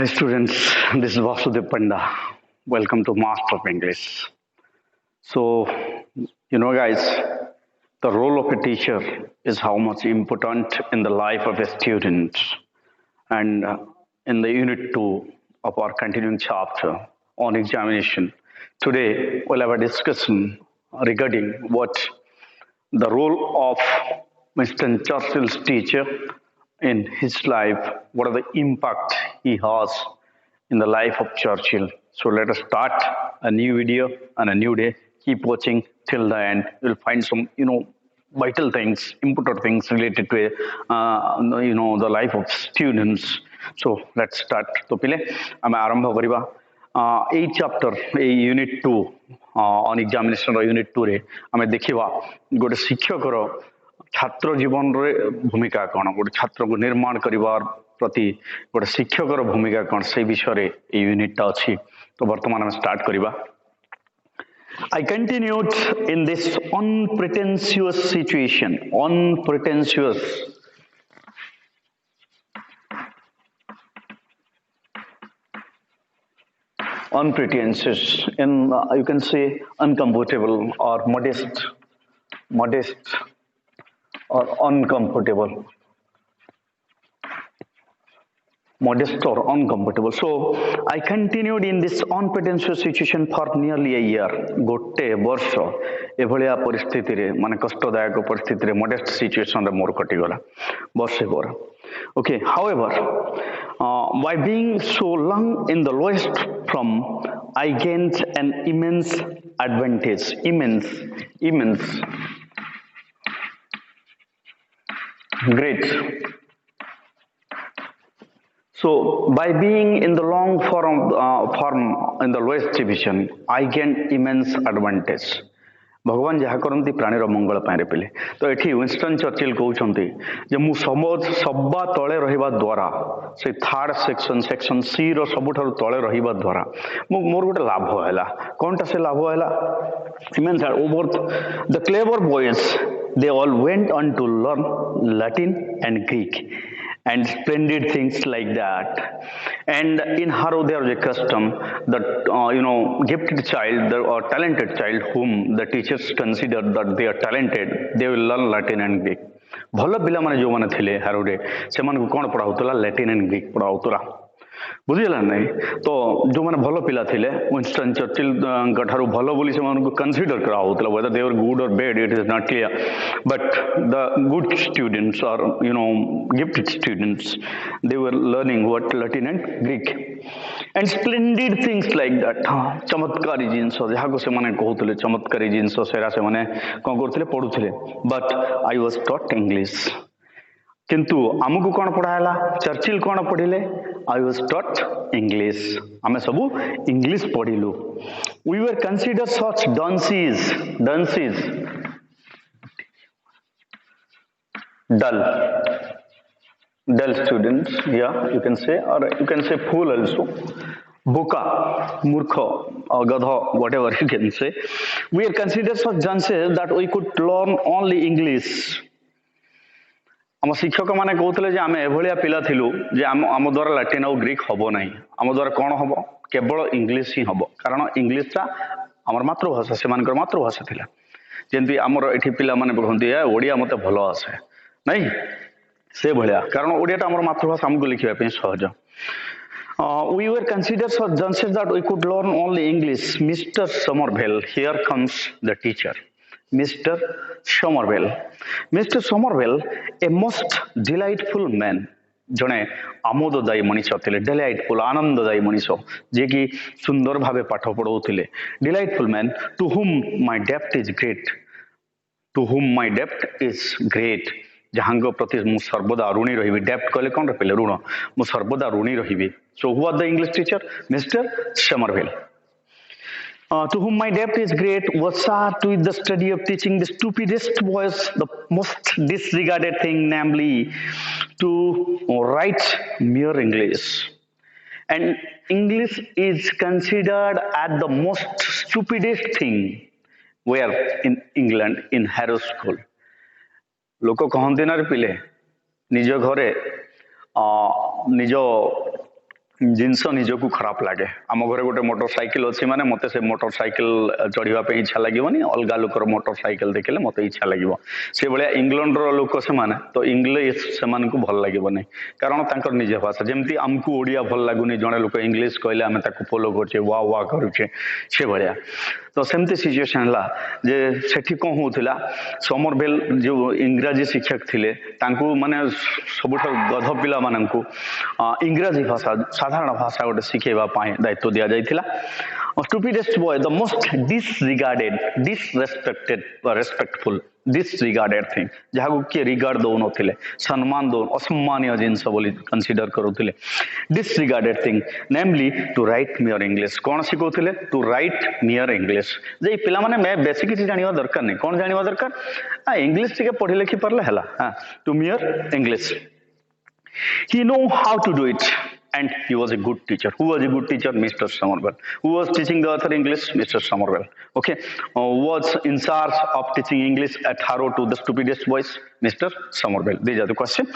Hi students, this is Vasudev Panda. Welcome to Master of English. So, guys, the role of a teacher is how much important in the life of a student. And in the unit 2 of our continuing chapter on examination, today we'll have a discussion regarding what the role of Winston Churchill's teacher in his life, what are the impact he has in the life of Churchill. So let us start a new video and a new day. Keep watching till the end. You'll find some, vital things, important things related to, the life of students. So let's start. So pile, ame arambha kariba. A chapter, a unit 2 on examination unit 2 रे आमे देखिबा गोटे शिक्षकर छात्र जीवन रे भूमिका कौन गोटे छात्र को निर्माण करिवार प्रति गोटे शिक्षकर भूमिका कौन से विषय रे ए यूनिट टा अछि तो वर्तमान हम स्टार्ट करिबा I continued in this unpretentious situation unpretentious in you can say uncomfortable or modest or uncomfortable modest or uncomfortable. So I continued in this unpretentious situation for nearly a year. गोटे वर्ष एभलिया परिस्थिति रे माने कष्टदायक परिस्थिति रे modest situation रे मोर कटि गला वर्षे पर. Okay, however, by being so long in the lowest form, I gained an immense advantage. Immense. Great. So, by being in the long form in the lowest division, I gained immense advantage. भगवान जहाँ करती प्राणीर मंगल पाए पिले तो ये Winston Churchill कहते जे मु सबा तले रहिबा द्वारा से थर्ड सेक्शन सी रो सबुठारु तले रहिबा द्वारा मोर गोटे लाभ हैला कोनटा से लाभ हैला immense over the clever boys they all went on to learn Latin and Greek and splendid things like that. And in Harrow there was a custom that gifted child or talented child whom the teachers considered that they are talented, they will learn Latin and Greek. भल पिला माने जो माने थिले हारो रे से मान को कोन पढाउतला लैटिन एंड ग्रीक पढाउतला बुझिला नहीं तो जो माने भल पिला थिले विंस्टन चर्चिल गठारु भल बोली से मान को कंसीडर करा होतला whether they were good or bad it is not clear but the good students or gifted students they were learning what Latin and Greek and splendid things like that चमत्कारी जिंस जहा को से माने कहउतले चमत्कारी जिंस सेरा से माने कोन करथले पढुथले but I was taught English किंतु आमको कौन पढ़ाला चर्चिल कौन पढ़िले आई वाज टॉट इंग्लिश आमे सबु इंग्लिश पढ़िलु we were consider such dunces dull students yeah you can say or you can say fool also boka murkha or gadha whatever you can say we are considered such dunces that we could learn only English आम शिक्षक माने कहते जे आम एभलिया पिला थिलु जे आम द्वारा Latin और Greek हबो नहीं आम द्वारा कौन हम केवल इंग्लिश ही हम कारण इंग्लिश टा आमर मातृभाषा से मातृभाषा थिला जेंति आमर एठी पिला माने कहंती ओडिया मते भलो आसे नहीं से भलिया कारण ओडिया टा आमर मातृभाषा हमको लिखिबा पे सहज we were considered such dunces that we could learn only English. Mr. Somerville, here comes the teacher. Mr. Somerville, a most delightful man. जने आमोददायी मनीष थिले डिलाइटफुल आनंददायी मनीष जे कि सुंदर भावे पाठ पढ़ाउथिले delightful man to whom my डेप्ट इज ग्रेट जहांग प्रति मु सर्वदा ऋणी रहिबी डेप्ट कहले कोन रहिबे ऋण मु सर्वदा ऋणी रहिबी so who was the English teacher Mr Somervell to whom my debt is great, was charged with the study of teaching the stupidest boys the most disregarded thing, namely to write mere English. And English is considered as the most stupidest thing where in England in Harrow School. लोक कहते ना पिले निज घरे निज जिनस निजक खराब लगे आम घर गोटे मोटरसाइकिल अच्छी माने मत से मोटरसाइकिल चढ़ापी इच्छा लगे अलग लोकर मोटरसाइकिल देखले मत इच्छा लगे से भाया इंग्लैंड लोक से तो इंग्लीश से भल लगे कारण तक निज भाषा जमी आमको ओडिया भल लगुनि जड़े लोक इंग्लीश कहले आम फॉलो करे वा वा करुचे से भाया तो सेमती सिचुएशन है जे सेठी कौन होता समरवेल जो इंग्राजी शिक्षक थिले तांकू माने सबुठ गध पिला माननकू इंग्राजी भाषा साधारण भाषा गोटे शिखेबा दायित्व दिया जाइथिला stupidest boy the most disregarded disrespected respectful disregarded thing जहाँ किए रिगार्ड दौ नथिले सम्मान दौ असम्मानीय जिनस बोली कंसीडर करूथिले disregarded thing namely to write mere English कौन शिखौथिले टू राइट मियर इंग्लिश जे पिला माने मैं बेसिक किसी जानिबा दरकार नहीं कौन जानिबा दरकार इंग्लिश टिके पढ़ी लिखि परले हला टू मियर English he know how to do it and he was a good teacher. Who was a good teacher? Mr. Somerville. Who was teaching the author English? Mr. Somerville. Okay. Was in charge of teaching English at Harrow to the stupidest boys? Mr. Somerville. These are the question.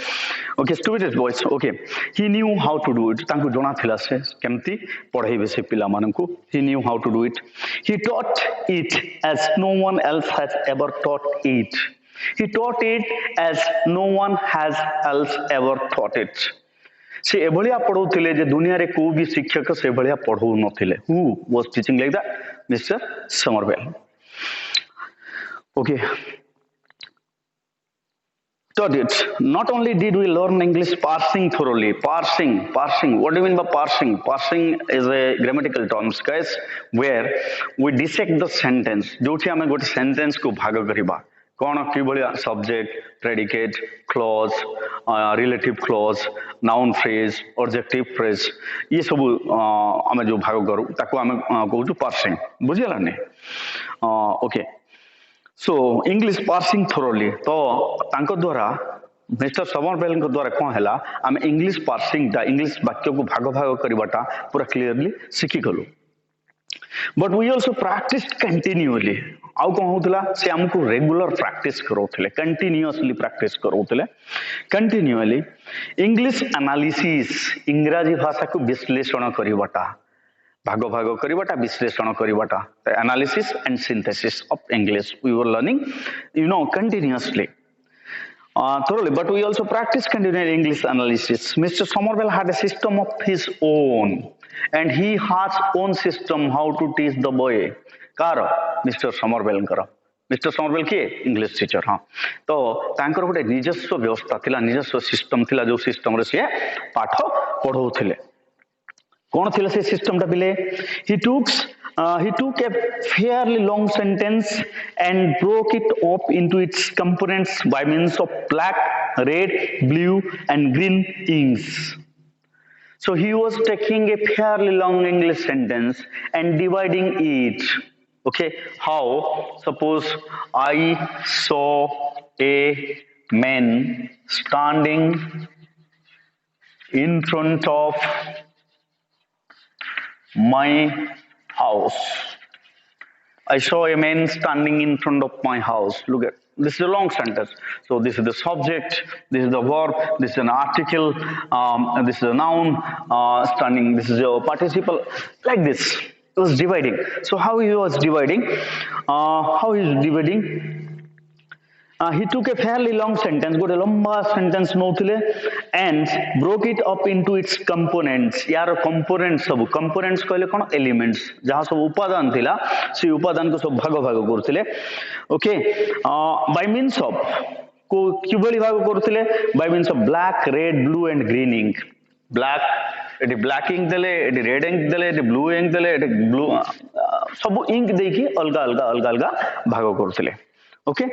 Okay, stupidest boys. Okay. He knew how to do it. तांको जोना थिला से केमती पढ़ाई से पिला माननकू. He knew how to do it. He taught it as no one else has ever taught it. He taught it as no one has else ever taught it. से एभलिया पढ़ौथिले जे दुनिया रे को भी शिक्षक से भलिया पढ़ौ नथिले. Who was teaching like that? Mr. Somerville. Okay. Taught it. Not only did we learn English parsing thoroughly. Parsing. What do you mean by parsing? Parsing is a grammatical term, guys, where we dissect the sentence. जोठी हमें गोटे sentence को भाग करिबा. कौन कि subject predicate clause relative clause noun phrase objective phrase ये सब आम जो भाग करूँ ताको आम कहूँ पार्सिंग बुझीगला नहीं okay so English parsing thoroughly तो तांको द्वारा मिस्टर समरवेल द्वारा कौन है आम इंग्लिश पार्सिंग इंग्लिश वाक्य को भाग भाग करवाटा पूरा क्लीयरली शिखीगलु but we also practice continually आउ कौन होता से आमको रेगुलर प्रैक्टिस करोले कंटिन्यूअसली प्रैक्टिस करोले कंटिन्यूअली इंग्लिश एनालिसिस इंग्राजी भाषा को विश्लेषण करवाटा भाग भाग करवाटा विश्लेषण करवाटा analysis and synthesis of English we were learning continuously thoroughly, but we also practice continual English analysis. Mr. Somerville had a system of his own, and he has own system how to teach the boy. Car Mr. Somerville करा. Mr. Somerville किए English teacher हाँ तो तांकर गोटे निजस्व व्यवस्था थिला निजस्व system थिला जो सिस्टम रे से पाठ पढ़ौथिले कौन थिला से सिस्टम टा बिले he took a fairly long sentence and broke it up into its components by means of black, red, blue and green inks. So he was taking a fairly long English sentence and dividing it. Okay, how? Suppose I saw a man standing in front of my house. I saw a man standing in front of my house. Look at this is a long sentence. So this is the subject, this is the verb, this is an article, this is a noun, standing, this is a participle, like this. It was dividing. So how he was dividing? He took a fairly long sentence, got a lamba sentence nothile, and broke it up into its components. यार components सब components कहले कौन elements जहाँ सब उपादान थिला से उपादान को सब भाग भाग करथिले. Okay, by means of को किभली भाग करथिले by means of black, red, blue and green ink. Black एटी ब्लैक इंक देले एटी रेड इंक देले एटी ब्लू इंक देले एटी ब्लू सब इंक देकी अलगा भाग करथिले. Okay,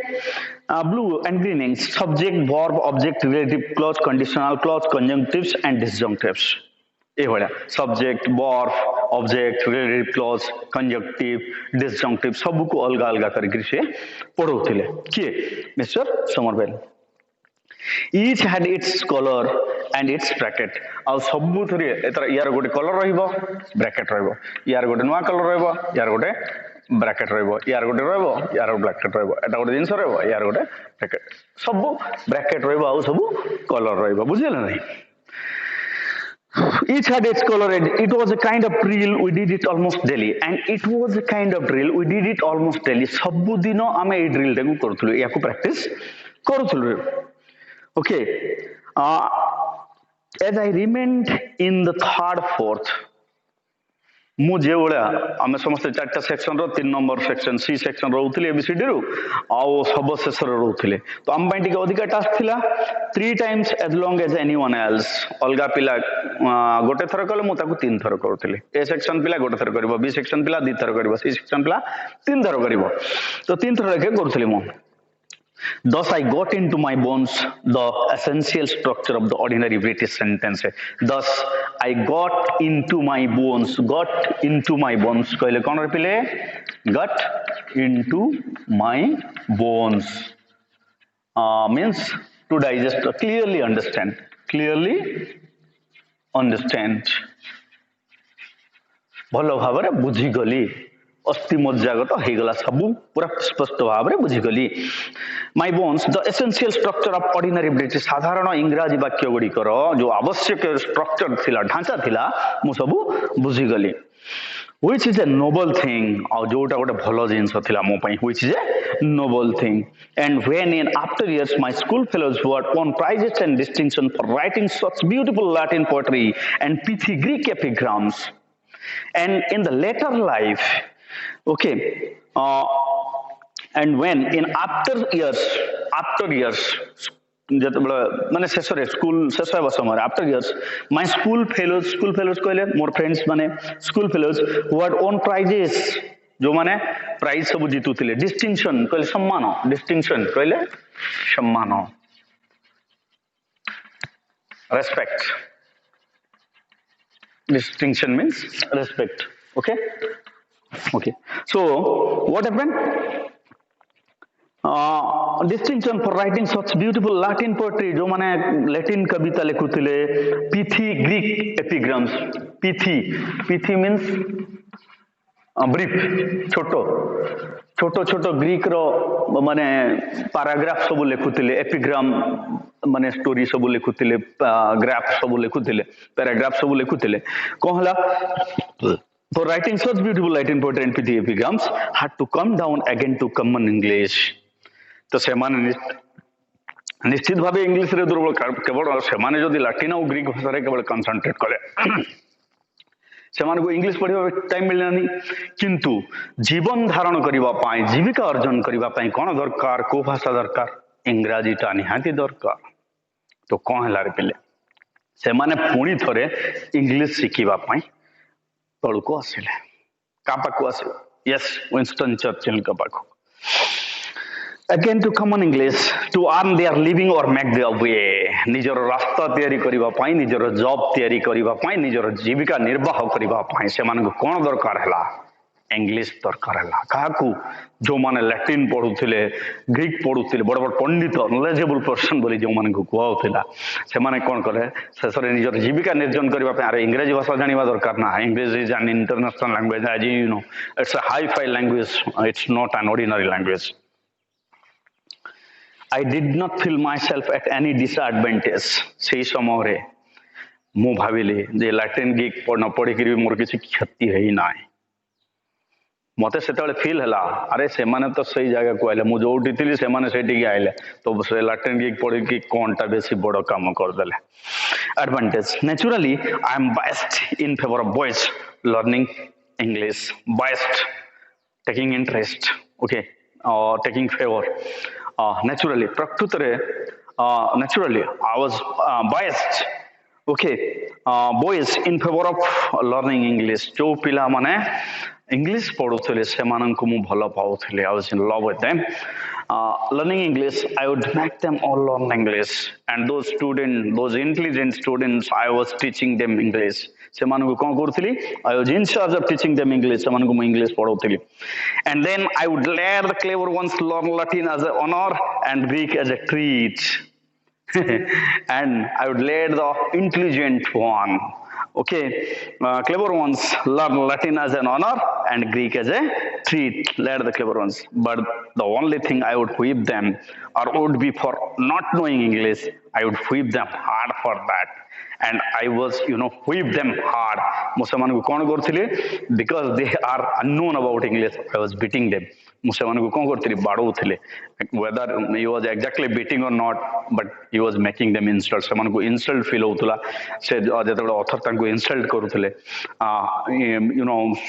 blue and green inks, subject, verb, object, relative clause, conditional clause, conjunctives and disjunctives. ये वाला subject, verb, object, relative clause, conjunctive, disjunctive सब को अलग करके से पढ़ो थिले. किए Mr. Somerville. Each had its color and its bracket. और सब थोड़ी इतना यार गोटे color रहिबो, bracket रहिबो. यार गोटे नवा color रहिबो, यार गोटे ब्रैकेट रहिबो यार गोटे रहिबो यार ब्रैकेट रहिबो एटा गोटे जिंस रहिबो यार गोटे ब्रैकेट सब ब्रैकेट रहिबो आ सब कलर रहिबो बुझिला नै Each had its color. It was a kind of drill. We did it almost daily, and it was a kind of drill. We did it almost daily. Sabudino ame ei drill taku korthulu. Yaku practice korthulu. Okay. Uh, as I remained in the third, fourth, ମୁଁ ଯେଭଳିଆ ଆମେ ସମସ୍ତେ ଚାରିଟା ସେକ୍ସନର 3 number section C section ରହୁଥିଲେ ଏବିସିଡିରୁ ଆଉ ସର୍ବଶେଷରେ ରହୁଥିଲେ ତ ଆମ ପାଇଁ ଟିକେ ଅଧିକା ଟାସ୍କ ଥିଲା 3 times as long as anyone else ଅଲଗା ପିଲା ଗୋଟେ ଥର କଲେ ମୁଁ ତାକୁ 3 ଥର କରୁଥିଲି ଏ ସେକ୍ସନ ପିଲା ଗୋଟେ ଥର କରିବ ବି ସେକ୍ସନ ପିଲା 2 ଥର କରିବ ସି ସେକ୍ସନ ପିଲା 3 ଥର କରିବ ତ 3 ଥର ଲେଖେ କରୁଥିଲି ମୁଁ. Thus, I got into my bones the essential structure of the ordinary British sentence. Thus, I got into my bones. Got into my bones. Koile kon repile? Got into my bones. Means to digest. Clearly understand. Clearly understand. ଭଲ ଭାବରେ ବୁଝିଗଲି ଅସ୍ତି ମଜ୍ଜାଗତ ହେଇଗଲା ସବୁ ପୁରା ସ୍ପଷ୍ଟ ଭାବରେ ବୁଝିଗଲି. My bones, the essential structure of ordinary British ସାଧାରଣ ଇଂରାଜୀ ବାକ୍ୟ ଗୁଡ଼ିକର ଯୋଉ ଆବଶ୍ୟକ ଷ୍ଟ୍ରକ୍ଚର ଥିଲା ଢାଞ୍ଚା ଥିଲା ମୁଁ ସବୁ ବୁଝିଗଲି. Which is a noble thing ଆଉ ଯୋଉଟା ଗୋଟେ ଭଲ ଜିନିଷ ଥିଲା ମୋ ପାଇଁ which is a noble thing. And when in after years my school fellows who had won prizes and distinction for writing such beautiful Latin poetry and pithy Greek epigrams, and in the later life, okay, and when in after years ଯେତେବେଳେ ମାନେ ଶେଷରେ school ଶେଷ ହେବା ସମୟରେ after years my school fellows କହିଲେ ମୋର friends ମାନେ school fellows who had won prizes ଯୋଉମାନେ ପ୍ରାଇଜ ସବୁ ଜିତୁଥିଲେ distinction କହିଲେ ସମ୍ମାନ distinction କହିଲେ ସମ୍ମାନ respect. Distinction means respect. Okay. So what happened? Distinction for writing such beautiful Latin poetry. जो माने Latin कविता लिखुଥିଲେ pithy Greek epigrams. Pithy means brief. छोटो Greek रो माने पैराग्राफ सब लिखुଥିଲେ एपिग्राम माने स्टोरी सब लिखुଥିଲେ ग्राफ सब लिखुଥିଲେ पैराग्राफ सब लिखुଥିଲେ कहला for writing such beautiful Latin poetry and pithy epigrams had to come down again to common English. तो सेमाने निश्चित भावे इंग्लिश रे दुर्बल केवल सेमाने जदि लाटिन और ग्रीक भाषा रे केवल कंसंट्रेट कले सेमानको इंग्लिश पढ़िबा टाइम मिलनानी किंतु जीवन धारण करिबा पाई जीविका अर्जन करिबा पाई कोन दरकार को भाषा दरकार इंग्रजीटा निहाती दरकार तो कोन हला रे पिले सेमाने पुणी थरे इंग्लिश शिखिबा पाई तळको आसिले का पाखु आसे यस विंस्टन चर्चिल का पाखु again to common English to earn their living or make their way निजर रास्ता तैयारी करिबा पाई निजर जॉब तैयारी करिबा पाई निजर जीविका निर्वाह करिबा पाई से मानको कोन दरकार हला इंग्लिश दरकार हला काकू जो माने लैटिन पढुथिले ग्रीक पढुथिले बड़ बड़ पंडित नॉलेजेबल पर्सन बोली जो मानको कहउथिला से माने कोन करे शेषरे निजर जीविका निर्जन करिबा पाई अरे इंग्रजी भाषा जानिबा दरकार ना English is an international language as you know it's a hi fi language it's not an ordinary language. I did not feel myself at any disadvantage. से समय रे मु भाविले जे लैटिन गीक न पढ़ी करी मोर किसी क्षति है ही ना मते सेतले फील हला अरे से माने तो सही जगह को आइले मु जोटी थिली से माने सेठी आइले तो से लैटिन गीक पढ़ी की कोनटा बेसी बड़ काम कर देले. Advantage. Naturally I am biased in favor of boys learning English. Biased, taking interest, okay, taking favor. Naturally I was biased, okay, boys in favor of learning English. जो पिला माने इंग्लिश पढ़ुଥିଲେ ସେମାନଙ୍କୁ ମୁଁ ଭଲ ପାଉଥିଲି. I was in love with them. Learning English, I would make them all learn English, and those intelligent students, I was teaching them English. ସେମାନଙ୍କୁ କଣ କରୁଥିଲି? I was in charge of teaching them English. ସେମାନଙ୍କୁ ମୁଁ English ପଢ଼ଉଥିଲି. And then I would let the clever ones learn Latin as an honor and Greek as a treat. And I would let the intelligent one, okay, clever ones learn Latin as an honor and Greek as a treat. Let the clever ones. But the only thing I would whip them or would be for not knowing English, I would whip them hard for that. and I was, whip them hard. Musaman kon korthile because they are unknown about English. I was beating them. Musaman kon korthile bado thile. Whether he was exactly beating or not, but he was making them insult. Seman ko insult feel hotula. Se jetebale author tanku insult karuthile.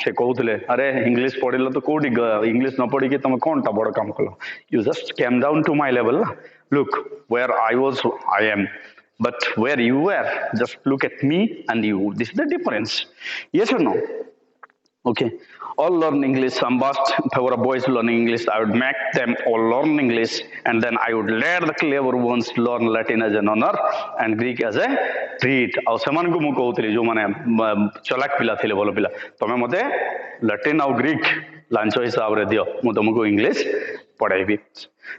Se kohuthile, "Are English padhila to kodi English na padhi ki tame kon ta bada kam kala. You just came down to my level. Look where I was, I am." But where you were, just look at me and you. This is the difference. Yes or no? Okay. All learn English. Some bust for boys learning English. I would make them all learn English, and then I would let the clever ones learn Latin as an honor and Greek as a treat. ଆଉ ସେମାନଙ୍କୁ ମୁଁ କହୁଥିଲି ଯୋଉମାନେ ଚଲାକ ପିଲା ଥିଲେ ଭଲ ପିଲା ତମେ ମତେ ଲାଟିନ ଆଉ ଗ୍ରୀକ ଲାଞ୍ଚ ହିସାବରେ ଦିଅ ମୁଁ ତମକୁ English ପଢାଇବି.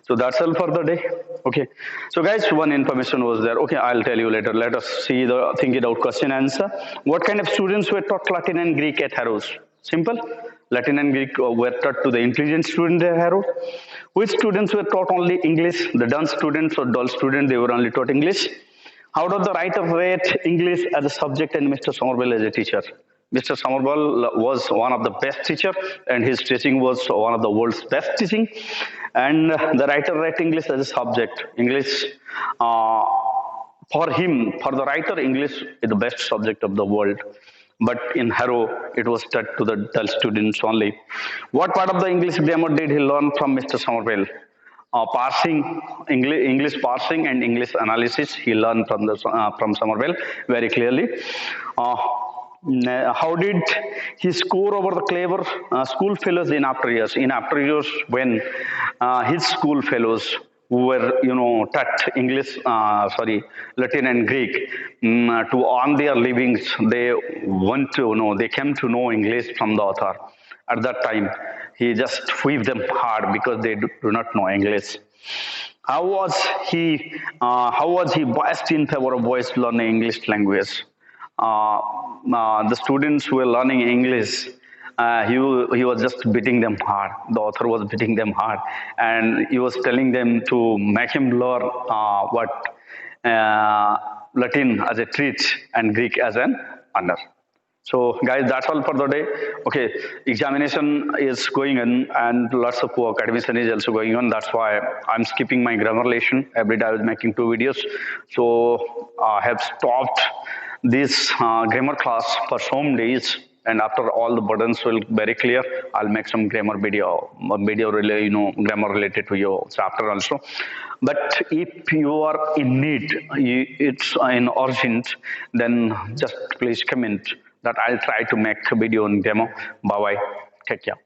So that's all for the day. Okay. So guys, one information was there. Okay, I'll tell you later. Let us see the think it out question answer. What kind of students were taught Latin and Greek at Harrow? Simple. Latin and Greek were taught to the intelligent students at Harrow. Which students were taught only English? The dunce students or dull students, they were only taught English. How does the writer rate English as a subject and Mr. Somerville as a teacher? Mr. Somerville was one of the best teacher, and his teaching was one of the world's best teaching. And the writer rate English as a subject. English, for him, for the writer, English is the best subject of the world. But in Harrow, it was taught to the dull students only. What part of the English grammar did he learn from Mr. Somerville? Parsing, English parsing and English analysis, he learned from Somerville very clearly. How did he score over the clever school fellows in after years? In after years, when his school fellows who were, taught English, Latin and Greek to earn their livings, they want to know, they came to know English from the author. At that time, he just whipped them hard because they do not know English. How was he biased in favor of boys learning English language? The students who were learning English, he was just beating them hard. The author was beating them hard, and he was telling them to make him learn Latin as a treat and Greek as an honor. So guys, that's all for the day. Okay, examination is going on and lots of work, admission is also going on. That's why I'm skipping my grammar lesson. Every day I was making 2 videos. So I have stopped this grammar class for some days, and after all the burdens will be very clear, I'll make some grammar video related, grammar related to your chapter also. But if you are in need, it's in urgent, then just please comment that I'll try to make a video on demo. Bye bye. Take care.